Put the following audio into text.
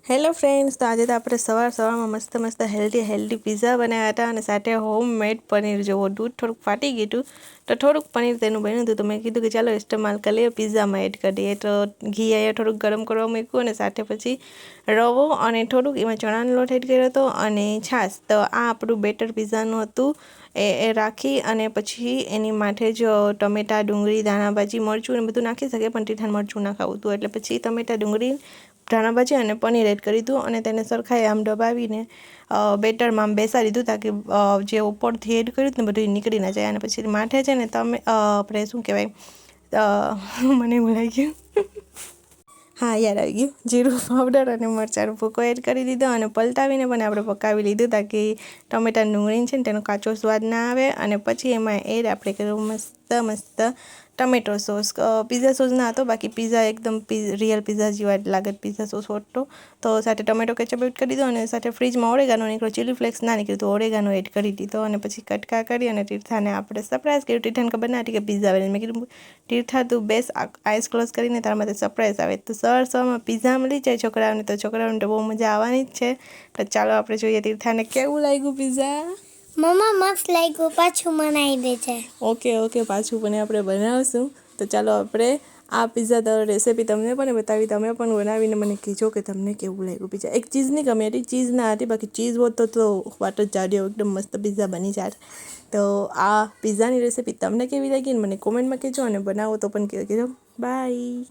Hello friends, તો આજે તો આપણે સવારમાં મસ્ત હેલ્ધી પિઝા બનાવ્યા હતા અને સાથે હોમમેડ પનીર જેવો દૂધ થોડુંક ફાટી ગયું હતું તો થોડુંક પનીર તેનું બન્યું હતું. તો મેં કીધું કે ચાલો ઇસ્તેમાલ કરી લઈએ, પિઝામાં એડ કરી દઈએ. તો ઘી અહીંયા થોડુંક ગરમ કરવા મૂક્યું અને સાથે પછી રવો અને થોડુંક એમાં ચણાનો લોટ એડ કર્યો હતો અને છાશ. તો આ આપણું બેટર પિઝાનું હતું. એ રાખી અને પછી એની માટે જ ટમેટાં, ડુંગળી, ધાણાભાજી, મરચું ને બધું નાખી શકે, પણ તીખાન મરચું ના ખાવું હતું એટલે પછી ટમેટાં, ડુંગળી, ધાણાભાજી અને પનીર એડ કરી દીધું અને તેને સરખાઈ આમ દબાવીને બેટરમાં આમ બેસાડી દીધું, તાકી જે ઉપરથી એડ કર્યું ને બધું નીકળી ના જાય. અને પછી માથે છે ને તમે આપણે શું કહેવાય, મને ભૂલાઈ ગયું હા યાદ આવી ગયું, જીરું પાવડર અને મરચાંનો ભૂકો એડ કરી દીધો અને પલટાવીને પણ આપણે પકાવી લીધું, તાકી ટમેટા ડુંગળી છે ને તેનો કાચો સ્વાદ ના આવે. અને પછી એમાં એડ આપણે કર્યું મસ્ત ટમેટો સોસ. પિઝા સોસ ના હતો, બાકી પિઝા એકદમ રિયલ પિઝા જેવા લાગે પિઝા સોસ હોતો. તો સાથે ટમેટો કેચઅપ એડ કરી દીધો અને સાથે ફ્રીજમાં ઓરેગાનો નીકળ્યો, ચીલી ફ્લેક્સ ના નીકળ્યું તો ઓરેગાનો એડ કરી દીધો. અને પછી કટકા કરી અને તીર્થાને આપણે સરપ્રાઈઝ કર્યું. તીર્થાને ખબર ના હતી કે પિઝા આવે. મેં કીધું તીર્થા તું બેસ, આઈસ ક્લોઝ કરીને તારા માટે સરપ્રાઈઝ આવે. તો સવારમાં પિઝા મળી જાય છોકરાઓને, તો છોકરાઓને તો બહુ મજા આવવાની જ છે. તો ચાલો આપણે જોઈએ તીર્થાને કેવું લાગ્યું પિઝા. મમ્મા મસ્ત લાગ્યું, પાછું બનાવી દેજે. ઓકે પાછું પણ આપણે બનાવશું. તો ચાલો આપણે આ પિઝા રેસીપી તમને પણ બતાવી, તમે પણ બનાવીને મને કહેજો કે તમને કેવું લાગ્યું પિઝા. એક ચીઝની કમી હતી, ચીઝ ના હતી, બાકી ચીઝ હોત તો વાત જ જાડ્યો, એકદમ મસ્ત પિઝા બની જાત. તો આ પિઝાની રેસીપી તમને કેવી લાગી ને મને કોમેન્ટમાં કહેજો અને બનાવો તો પણ કહેજો. બાય.